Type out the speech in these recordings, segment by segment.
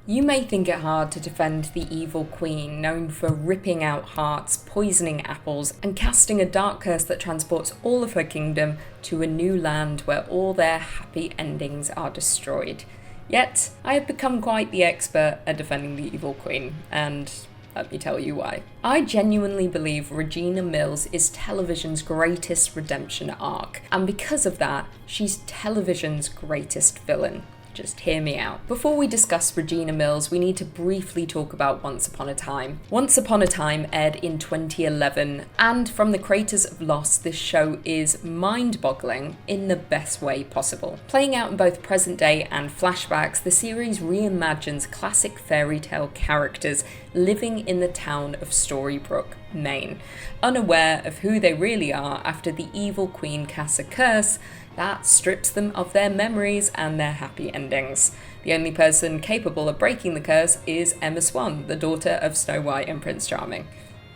You may think it hard to defend the evil queen, known for ripping out hearts, poisoning apples, and casting a dark curse that transports all of her kingdom to a new land where all their happy endings are destroyed. Yet, I have become quite the expert at defending the evil queen, and let me tell you why. I genuinely believe Regina Mills is television's greatest redemption arc, and because of that, she's television's greatest villain. Just hear me out. Before we discuss Regina Mills, we need to briefly talk about Once Upon a Time. Once Upon a Time aired in 2011, and from the creators of Lost, this show is mind-boggling in the best way possible. Playing out in both present day and flashbacks, the series reimagines classic fairy tale characters living in the town of Storybrooke, Maine, unaware of who they really are after the evil queen casts a curse that strips them of their memories and their happy endings. The only person capable of breaking the curse is Emma Swan, the daughter of Snow White and Prince Charming.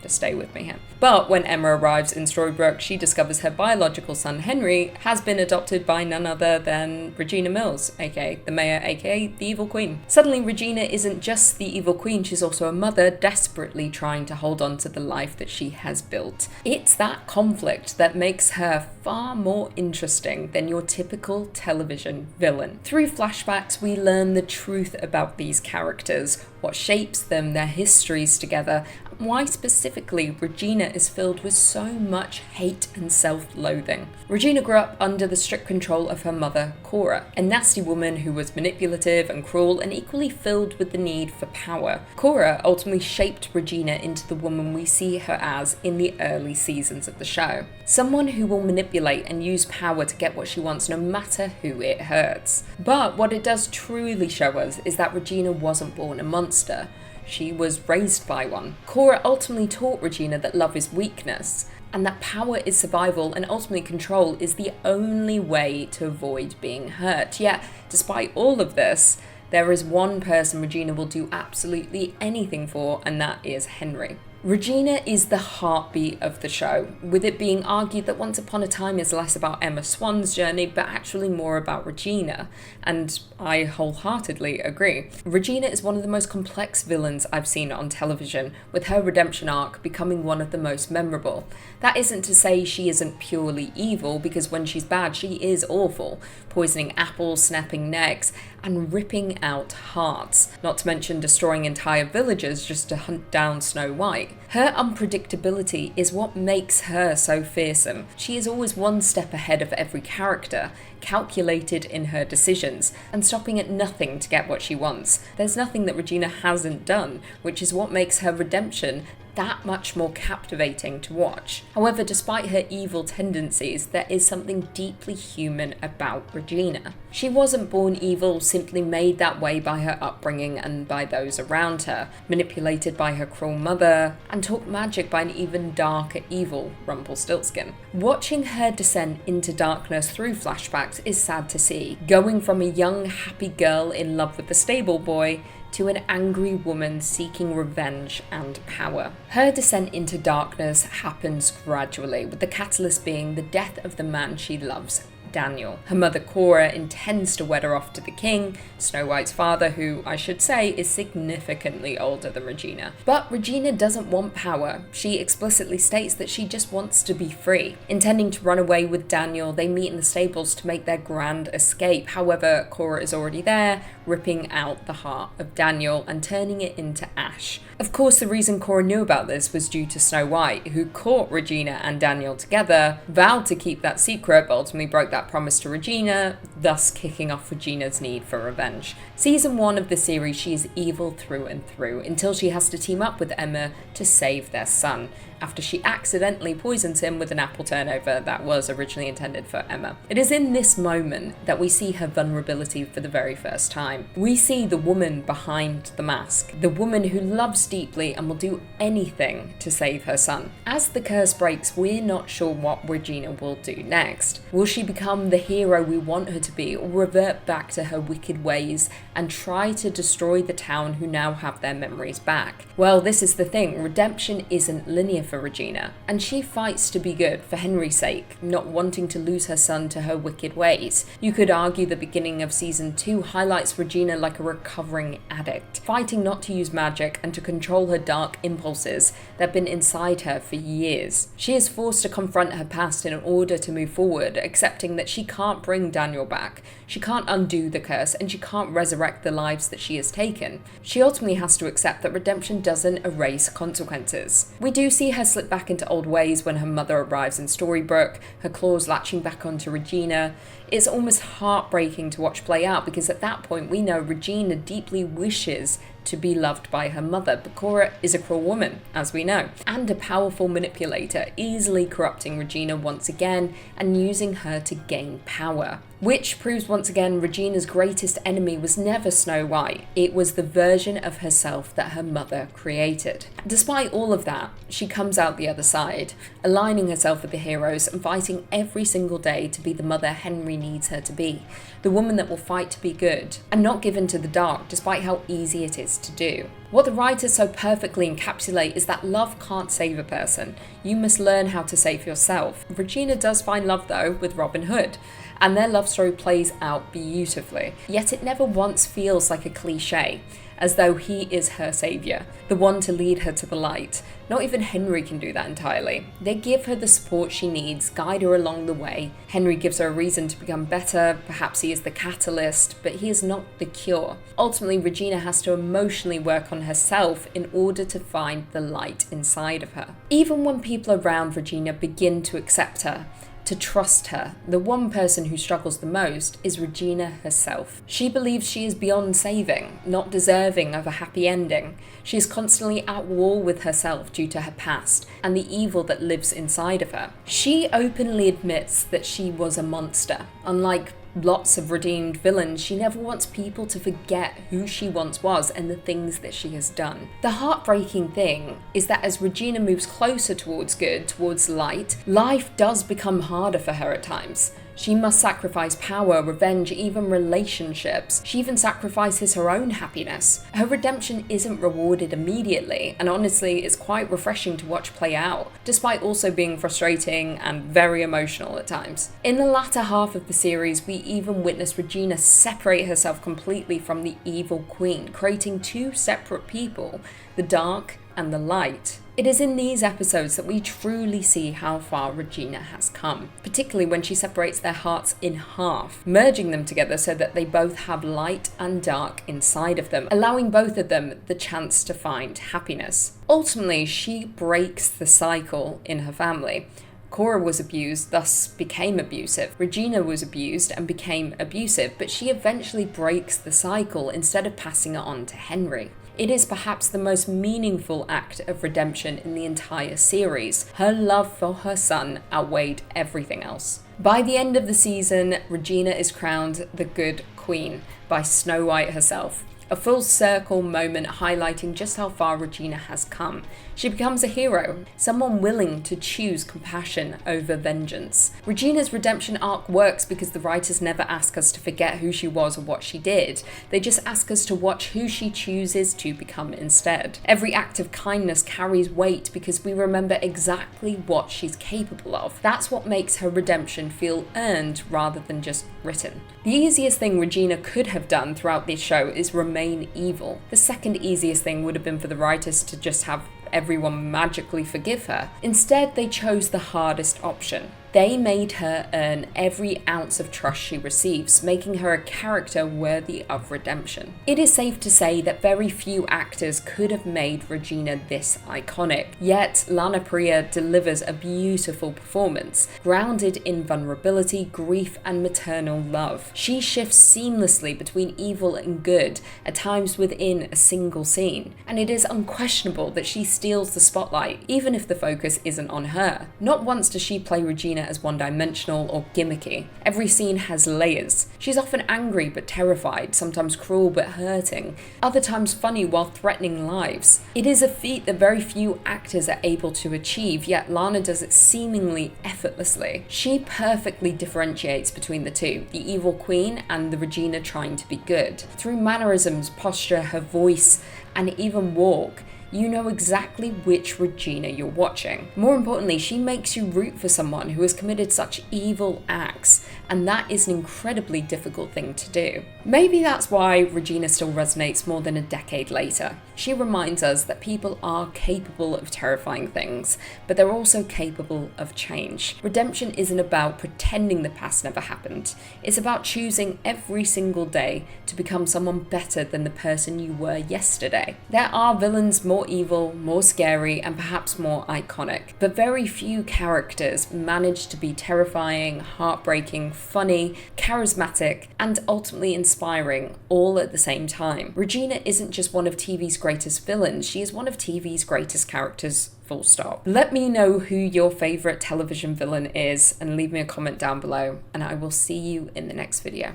Just stay with me here. But when Emma arrives in Storybrooke, she discovers her biological son Henry has been adopted by none other than Regina Mills, aka the mayor, aka the evil queen. Suddenly, Regina isn't just the evil queen, she's also a mother desperately trying to hold on to the life that she has built. It's that conflict that makes her far more interesting than your typical television villain. Through flashbacks, we learn the truth about these characters, what shapes them, their histories together, and why specifically Regina is filled with so much hate and self-loathing. Regina grew up under the strict control of her mother, Cora, a nasty woman who was manipulative and cruel and equally filled with the need for power. Cora ultimately shaped Regina into the woman we see her as in the early seasons of the show. Someone who will manipulate and use power to get what she wants no matter who it hurts. But what it does truly show us is that Regina wasn't born a monster. She was raised by one. Cora ultimately taught Regina that love is weakness, and that power is survival and ultimately control is the only way to avoid being hurt. Yet, despite all of this, there is one person Regina will do absolutely anything for, and that is Henry. Regina is the heartbeat of the show, with it being argued that Once Upon a Time is less about Emma Swan's journey, but actually more about Regina, and I wholeheartedly agree. Regina is one of the most complex villains I've seen on television, with her redemption arc becoming one of the most memorable. That isn't to say she isn't purely evil, because when she's bad, she is awful, poisoning apples, snapping necks, and ripping out hearts, not to mention destroying entire villages just to hunt down Snow White. Her unpredictability is what makes her so fearsome. She is always one step ahead of every character, calculated in her decisions, and stopping at nothing to get what she wants. There's nothing that Regina hasn't done, which is what makes her redemption that much more captivating to watch. However, despite her evil tendencies, there is something deeply human about Regina. She wasn't born evil, simply made that way by her upbringing and by those around her, manipulated by her cruel mother, and taught magic by an even darker evil, Rumpelstiltskin. Watching her descent into darkness through flashbacks is sad to see, going from a young, happy girl in love with the stable boy to an angry woman seeking revenge and power. Her descent into darkness happens gradually, with the catalyst being the death of the man she loves, Daniel. Her mother Cora intends to wed her off to the king, Snow White's father, who I should say is significantly older than Regina. But Regina doesn't want power. She explicitly states that she just wants to be free. Intending to run away with Daniel, they meet in the stables to make their grand escape. However, Cora is already there, ripping out the heart of Daniel and turning it into ash. Of course, the reason Cora knew about this was due to Snow White, who caught Regina and Daniel together, vowed to keep that secret, but ultimately broke that promise to Regina, thus kicking off Regina's need for revenge. Season 1 of the series, she is evil through and through, until she has to team up with Emma to save their son, after she accidentally poisons him with an apple turnover that was originally intended for Emma. It is in this moment that we see her vulnerability for the very first time. We see the woman behind the mask, the woman who loves deeply and will do anything to save her son. As the curse breaks, we're not sure what Regina will do next. Will she become the hero we want her to be, or revert back to her wicked ways and try to destroy the town who now have their memories back? Well, this is the thing, redemption isn't linear for Regina, and she fights to be good for Henry's sake, not wanting to lose her son to her wicked ways. You could argue the beginning of season 2 highlights Regina like a recovering addict, fighting not to use magic and to control her dark impulses that have been inside her for years. She is forced to confront her past in order to move forward, accepting that she can't bring Daniel back, she can't undo the curse, and she can't resurrect the lives that she has taken. She ultimately has to accept that redemption doesn't erase consequences. We do see her slip back into old ways when her mother arrives in Storybrooke, her claws latching back onto Regina. It's almost heartbreaking to watch play out, because at that point we know Regina deeply wishes to be loved by her mother, but Cora is a cruel woman, as we know, and a powerful manipulator, easily corrupting Regina once again and using her to gain power. Which proves once again Regina's greatest enemy was never Snow White, it was the version of herself that her mother created. Despite all of that, she comes out the other side, aligning herself with the heroes and fighting every single day to be the mother Henry needs her to be, the woman that will fight to be good, and not give in to the dark despite how easy it is to do. What the writers so perfectly encapsulate is that love can't save a person. You must learn how to save yourself. Regina does find love though with Robin Hood, and their love story plays out beautifully. Yet it never once feels like a cliche, as though he is her saviour, the one to lead her to the light. Not even Henry can do that entirely. They give her the support she needs, guide her along the way. Henry gives her a reason to become better, perhaps he is the catalyst, but he is not the cure. Ultimately, Regina has to emotionally work on herself in order to find the light inside of her. Even when people around Regina begin to accept her, to trust her, the one person who struggles the most is Regina herself. She believes she is beyond saving, not deserving of a happy ending. She is constantly at war with herself due to her past and the evil that lives inside of her. She openly admits that she was a monster. Unlike lots of redeemed villains, she never wants people to forget who she once was and the things that she has done. The heartbreaking thing is that as Regina moves closer towards good, towards light, life does become harder for her at times. She must sacrifice power, revenge, even relationships. She even sacrifices her own happiness. Her redemption isn't rewarded immediately, and honestly, it's quite refreshing to watch play out, despite also being frustrating and very emotional at times. In the latter half of the series, we even witness Regina separate herself completely from the evil queen, creating two separate people, the dark and the light. It is in these episodes that we truly see how far Regina has come, particularly when she separates their hearts in half, merging them together so that they both have light and dark inside of them, allowing both of them the chance to find happiness. Ultimately, she breaks the cycle in her family. Cora was abused, thus became abusive. Regina was abused and became abusive, but she eventually breaks the cycle instead of passing it on to Henry. It is perhaps the most meaningful act of redemption in the entire series. Her love for her son outweighed everything else. By the end of the season, Regina is crowned the Good Queen by Snow White herself. A full circle moment highlighting just how far Regina has come. She becomes a hero, someone willing to choose compassion over vengeance. Regina's redemption arc works because the writers never ask us to forget who she was or what she did. They just ask us to watch who she chooses to become instead. Every act of kindness carries weight because we remember exactly what she's capable of. That's what makes her redemption feel earned rather than just written. The easiest thing Regina could have done throughout this show is remain evil. The second easiest thing would have been for the writers to just have everyone magically forgive her. Instead, they chose the hardest option. They made her earn every ounce of trust she receives, making her a character worthy of redemption. It is safe to say that very few actors could have made Regina this iconic, yet Lana Parrilla delivers a beautiful performance, grounded in vulnerability, grief, and maternal love. She shifts seamlessly between evil and good, at times within a single scene, and it is unquestionable that she steals the spotlight, even if the focus isn't on her. Not once does she play Regina as one-dimensional or gimmicky. Every scene has layers. She's often angry but terrified, sometimes cruel but hurting, other times funny while threatening lives. It is a feat that very few actors are able to achieve, yet Lana does it seemingly effortlessly. She perfectly differentiates between the two, the evil queen and the Regina trying to be good. Through mannerisms, posture, her voice, and even walk, you know exactly which Regina you're watching. More importantly, she makes you root for someone who has committed such evil acts, and that is an incredibly difficult thing to do. Maybe that's why Regina still resonates more than a decade later. She reminds us that people are capable of terrifying things, but they're also capable of change. Redemption isn't about pretending the past never happened. It's about choosing every single day to become someone better than the person you were yesterday. There are villains more evil, more scary, and perhaps more iconic, but very few characters manage to be terrifying, heartbreaking, funny, charismatic, and ultimately inspiring all at the same time. Regina isn't just one of TV's greatest villains, she is one of TV's greatest characters, full stop. Let me know who your favourite television villain is and leave me a comment down below, and I will see you in the next video.